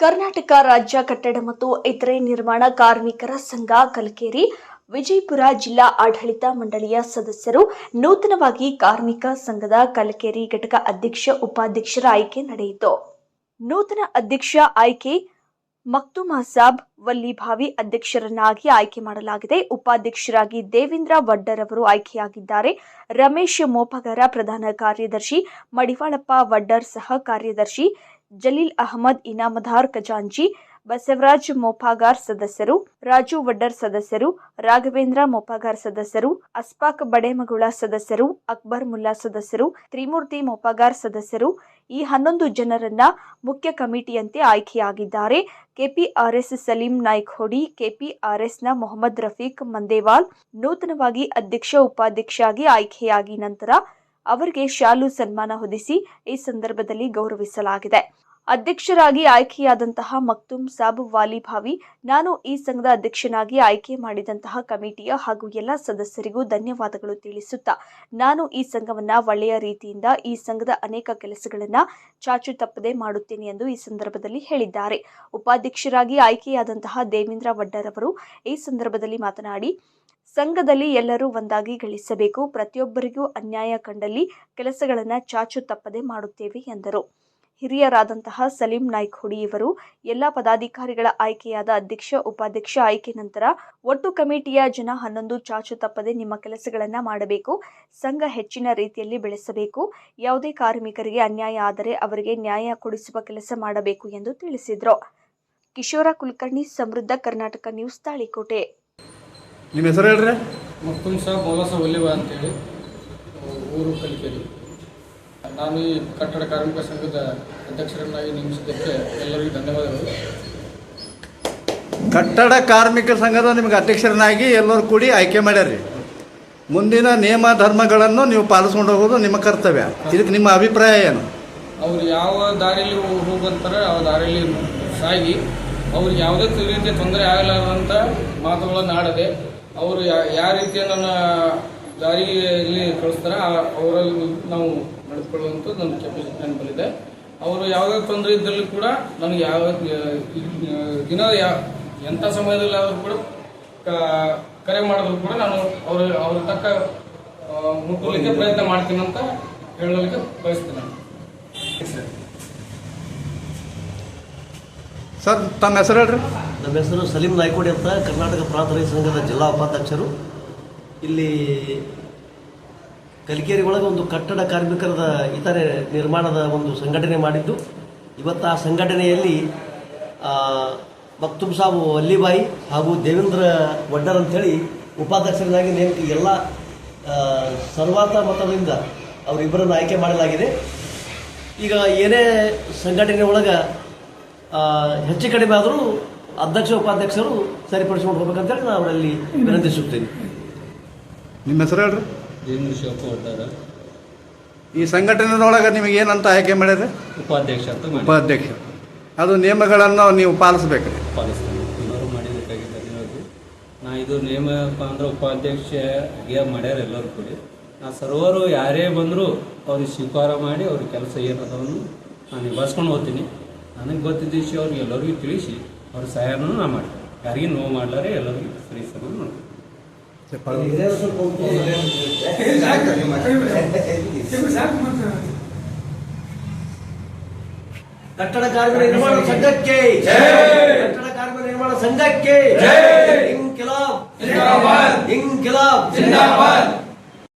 ಕರ್ನಾಟಕ ರಾಜ್ಯ ಕಟ್ಟಡ ಮತ್ತು ಇತರೆ ನಿರ್ಮಾಣ ಕಾರ್ಮಿಕರ ಸಂಘ ಕಲಕೇರಿ ವಿಜಯಪುರ ಜಿಲ್ಲಾ ಆಡಳಿತ ಮಂಡಳಿಯ ಸದಸ್ಯರು ನೂತನವಾಗಿ ಕಾರ್ಮಿಕ ಸಂಘದ ಕಲಕೇರಿ ಘಟಕ ಅಧ್ಯಕ್ಷ ಉಪಾಧ್ಯಕ್ಷರ ಆಯ್ಕೆ ನಡೆಯಿತು. ನೂತನ ಅಧ್ಯಕ್ಷ ಆಯ್ಕೆ ಮಕ್ತುಮ್ ಸಾಬ್ ವಲ್ಲಿಭಾವಿ ಅಧ್ಯಕ್ಷರನ್ನಾಗಿ ಆಯ್ಕೆ ಮಾಡಲಾಗಿದೆ. ಉಪಾಧ್ಯಕ್ಷರಾಗಿ ದೇವೇಂದ್ರ ವಡ್ಡರ್ ಅವರು ಆಯ್ಕೆಯಾಗಿದ್ದಾರೆ. ರಮೇಶ್ ಮೋಪಗಾರ ಪ್ರಧಾನ ಕಾರ್ಯದರ್ಶಿ, ಮಡಿವಾಳಪ್ಪ ವಡ್ಡರ್ ಸಹ ಕಾರ್ಯದರ್ಶಿ, ಜಲೀಲ್ ಅಹಮದ್ ಇನಾಮದಾರ್ ಖಜಾಂಚಿ, ಬಸವರಾಜ್ ಮೋಪಗಾರ್ ಸದಸ್ಯರು, ರಾಜು ವಡ್ಡರ್ ಸದಸ್ಯರು, ರಾಘವೇಂದ್ರ ಮೋಪಗಾರ್ ಸದಸ್ಯರು, ಅಸ್ಫಾಕ್ ಬಡೇಮಗುಳ ಸದಸ್ಯರು, ಅಕ್ಬರ್ ಮುಲ್ಲಾ ಸದಸ್ಯರು, ತ್ರಿಮೂರ್ತಿ ಮೋಪಗಾರ್ ಸದಸ್ಯರು ಈ 11 ಜನರನ್ನ ಮುಖ್ಯ ಕಮಿಟಿಯಂತೆ ಆಯ್ಕೆಯಾಗಿದ್ದಾರೆ. ಕೆಪಿಆರ್ಎಸ್ ಸಲೀಂ ನಾಯ್ಖೋಡಿ, ಕೆಪಿಆರ್ಎಸ್ನ ಮೊಹಮ್ಮದ್ ರಫೀಕ್ ಮಂದೇವಾಲ್ ನೂತನವಾಗಿ ಅಧ್ಯಕ್ಷ ಉಪಾಧ್ಯಕ್ಷರಾಗಿ ಆಯ್ಕೆಯಾಗಿ ನಂತರ ಅವರಿಗೆ ಶಾಲು ಸನ್ಮಾನ ಹೊದಿಸಿ ಈ ಸಂದರ್ಭದಲ್ಲಿ ಗೌರವಿಸಲಾಗಿದೆ. ಅಧ್ಯಕ್ಷರಾಗಿ ಆಯ್ಕೆಯಾದಂತಹ ಮಕ್ತುಮ್ ಸಾಬ್ ವಾಲಿಭಾವಿ, ನಾನು ಈ ಸಂಘದ ಅಧ್ಯಕ್ಷನಾಗಿ ಆಯ್ಕೆ ಮಾಡಿದಂತಹ ಕಮಿಟಿಯ ಹಾಗೂ ಎಲ್ಲ ಸದಸ್ಯರಿಗೂ ಧನ್ಯವಾದಗಳು ತಿಳಿಸುತ್ತಾ ನಾನು ಈ ಸಂಘವನ್ನ ಒಳ್ಳೆಯ ರೀತಿಯಿಂದ ಈ ಸಂಘದ ಅನೇಕ ಕೆಲಸಗಳನ್ನ ಚಾಚು ತಪ್ಪದೆ ಮಾಡುತ್ತೇನೆ ಎಂದು ಈ ಸಂದರ್ಭದಲ್ಲಿ ಹೇಳಿದ್ದಾರೆ. ಉಪಾಧ್ಯಕ್ಷರಾಗಿ ಆಯ್ಕೆಯಾದಂತಹ ದೇವೇಂದ್ರ ವಡ್ಡರ್ ಅವರು ಈ ಸಂದರ್ಭದಲ್ಲಿ ಮಾತನಾಡಿ, ಸಂಘದಲ್ಲಿ ಎಲ್ಲರೂ ಒಂದಾಗಿ ಗಳಿಸಬೇಕು, ಪ್ರತಿಯೊಬ್ಬರಿಗೂ ಅನ್ಯಾಯ ಕಂಡಲ್ಲಿ ಕೆಲಸಗಳನ್ನು ಚಾಚು ತಪ್ಪದೆ ಮಾಡುತ್ತೇವೆ ಎಂದರು. ಹಿರಿಯರಾದಂತಹ ಸಲೀಂ ನಾಯ್ಖೋಡಿ ಇವರು ಎಲ್ಲ ಪದಾಧಿಕಾರಿಗಳ ಆಯ್ಕೆಯಾದ ಅಧ್ಯಕ್ಷ ಉಪಾಧ್ಯಕ್ಷ ಆಯ್ಕೆ ನಂತರ ಒಟ್ಟು ಕಮಿಟಿಯ ಜನ 11 ಚಾಚು ತಪ್ಪದೆ ನಿಮ್ಮ ಕೆಲಸಗಳನ್ನು ಮಾಡಬೇಕು, ಸಂಘ ಹೆಚ್ಚಿನ ರೀತಿಯಲ್ಲಿ ಬೆಳೆಸಬೇಕು, ಯಾವುದೇ ಕಾರ್ಮಿಕರಿಗೆ ಅನ್ಯಾಯ ಆದರೆ ಅವರಿಗೆ ನ್ಯಾಯ ಕೊಡಿಸುವ ಕೆಲಸ ಮಾಡಬೇಕು ಎಂದು ತಿಳಿಸಿದರು. ಕಿಶೋರ ಕುಲಕರ್ಣಿ, ಸಮೃದ್ಧ ಕರ್ನಾಟಕ ನ್ಯೂಸ್, ತಾಳಿಕೋಟೆ. ನಿಮ್ಮ ಹೆಸರು ಹೇಳ್ರಿ? ಮಕ್ತುಮ್ ಸಾಬ್ ಮೊಲಸ ಒಲ್ಲಿವ ಅಂತೇಳಿ, ಊರು ಕಲಿಕೇರಿ. ನಾನು ಈ ಕಟ್ಟಡ ಕಾರ್ಮಿಕ ಸಂಘದ ಅಧ್ಯಕ್ಷರನ್ನಾಗಿ ನೇಮಿಸಿದ್ದಕ್ಕೆ ಎಲ್ಲರಿಗೂ ಧನ್ಯವಾದಗಳು. ಕಟ್ಟಡ ಕಾರ್ಮಿಕ ಸಂಘದ ನಿಮಗೆ ಅಧ್ಯಕ್ಷರನ್ನಾಗಿ ಎಲ್ಲರೂ ಕೂಡಿ ಆಯ್ಕೆ ಮಾಡ್ಯಾರ್ರಿ. ಮುಂದಿನ ನಿಯಮ ಧರ್ಮಗಳನ್ನು ನೀವು ಪಾಲಿಸ್ಕೊಂಡು ಹೋಗೋದು ನಿಮ್ಮ ಕರ್ತವ್ಯ. ಇದಕ್ಕೆ ನಿಮ್ಮ ಅಭಿಪ್ರಾಯ ಏನು? ಅವ್ರು ಯಾವ ದಾರಿಯಲ್ಲಿ ಹೋಗಂತಾರೆ ಆ ದಾರಿಯಲ್ಲಿ ಸಾಗಿ ಅವ್ರಿಗೆ ಯಾವುದೇ ರೀತಿಯ ತೊಂದರೆ ಆಗಲಾರಂಥ ಮಾತುಗಳನ್ನು ಆಡದೆ ಅವರು ಯಾವ ರೀತಿಯ ನನ್ನ ದಾರಿಯಲ್ಲಿ ಕಳಿಸ್ತಾರೆ ಅವರಲ್ಲಿ ನಾವು ನಡೆದುಕೊಳ್ಳುವಂಥದ್ದು ನನ್ನ ಕೆಪಾಸಿಟಿ ನೆನಪಲ್ಲಿದೆ. ಅವರು ಯಾವುದೇ ತೊಂದರೆ ಇದ್ದಲ್ಲಿ ಕೂಡ ನನಗೆ ಯಾವ ದಿನ ಎಂಥ ಸಮಯದಲ್ಲಿ ಆದರೂ ಕೂಡ ಕರೆ ಮಾಡಿದ್ರು ಕೂಡ ನಾನು ಅವ್ರ ತಕ್ಕ ಮುಟ್ಟಲಿಕ್ಕೆ ಪ್ರಯತ್ನ ಮಾಡ್ತೀನಿ ಅಂತ ಹೇಳಲಿಕ್ಕೆ ಬಯಸ್ತೀನಿ. ಸರ್, ತಮ್ಮ ಹೆಸರು ಹೇಳ್ರಿ? ನಮ್ಮ ಹೆಸರು ಸಲೀಂ ನಾಯ್ಖೋಡಿ ಅಂತ, ಕರ್ನಾಟಕ ಪ್ರಾಂತ ರೈತ ಸಂಘದ ಜಿಲ್ಲಾ ಉಪಾಧ್ಯಕ್ಷರು. ಇಲ್ಲಿ ಕಲಿಕೇರಿ ಒಳಗೆ ಒಂದು ಕಟ್ಟಡ ಕಾರ್ಮಿಕರದ ಇತರೆ ನಿರ್ಮಾಣದ ಒಂದು ಸಂಘಟನೆ ಮಾಡಿದ್ದು, ಇವತ್ತು ಆ ಸಂಘಟನೆಯಲ್ಲಿ ಮಕ್ತುಮ್ ಸಾಬ್ ವಲ್ಲಿಭಾಯಿ ಹಾಗೂ ದೇವೇಂದ್ರ ವಡ್ಡರ್ ಅಂಥೇಳಿ ಉಪಾಧ್ಯಕ್ಷರನ್ನಾಗಿ ನೇಮಕ ಎಲ್ಲ ಸರ್ವಾತ ಮತದಿಂದ ಅವರಿಬ್ಬರನ್ನು ಆಯ್ಕೆ ಮಾಡಲಾಗಿದೆ. ಈಗ ಏನೇ ಸಂಘಟನೆ ಒಳಗೆ ಹೆಚ್ಚು ಕಡಿಮೆ ಆದರೂ ಅಧ್ಯಕ್ಷ ಉಪಾಧ್ಯಕ್ಷರು ಸರಿಪಡಿಸ್ಕೊಂಡು ಹೋಗ್ಬೇಕಂತೇಳಿ ನಾನು ಅವರಲ್ಲಿ ವಿನಂತಿಸುತ್ತೇನೆ. ನಿಮ್ಮ ಹೆಸರು ಹೇಳ್ರಿ? ದೇವೇಂದ್ರ ಶಿವಪ್ಪ ವಡ್ಡರ. ಈ ಸಂಘಟನೆಯೊಳಗೆ ನಿಮಗೆ ಏನಂತ ಆಯ್ಕೆ ಮಾಡ್ಯಾರ? ಉಪಾಧ್ಯಕ್ಷ ಅಂತ. ಉಪಾಧ್ಯಕ್ಷ. ಅದು ನಿಯಮಗಳನ್ನು ನೀವು ಪಾಲಿಸ್ಬೇಕ್ರಿ? ಪಾಲಿಸ್ತೀನಿ. ಎಲ್ಲರೂ ಮಾಡಿಬೇಕಾಗಿದೆ ಅನ್ನೋದು ನಾ ಇದು ನಿಯಮಪ್ಪ ಅಂದ್ರೆ ಉಪಾಧ್ಯಕ್ಷಗೆ ಮಾಡ್ಯಾರ ಎಲ್ಲರೂ ಕೂಡಿ. ನಾ ಸರ್ವರು ಯಾರೇ ಬಂದರೂ ಅವ್ರಿಗೆ ಸ್ವೀಕಾರ ಮಾಡಿ ಅವ್ರ ಕೆಲಸ ಏನದವನ್ನು ನಾನು ನಿಭಾಯಿಸ್ಕೊಂಡು ಹೋಗ್ತೀನಿ. ನನಗೆ ಗೊತ್ತಿದ್ದ ವಿಷಯ ಅವ್ರಿಗೆ ಎಲ್ಲರಿಗೂ ತಿಳಿಸಿ ಅವ್ರ ಸಹಾಯನೂ ನಾ ಮಾಡ್ತೀನಿ. ಯಾರಿಗೂ ನೋವು ಮಾಡಲಾರೆ ಎಲ್ಲರಿಗೂ ಸರಿ ಸಮ ಮಾಡ್ತೀನಿ. ಕಟ್ಟಡ ಕಾರ್ಮಿಕ ನಿರ್ಮಾಣ ಸಂಘಕ್ಕೆ, ಕಟ್ಟಡ ಕಾರ್ಮಿಕ ನಿರ್ಮಾಣ ಸಂಘಕ್ಕೆ ಇಂಕಿಲಾಬ್, ಇಂಕಿಲಾಬ್ ಜಿಂದಾಬಾದ್.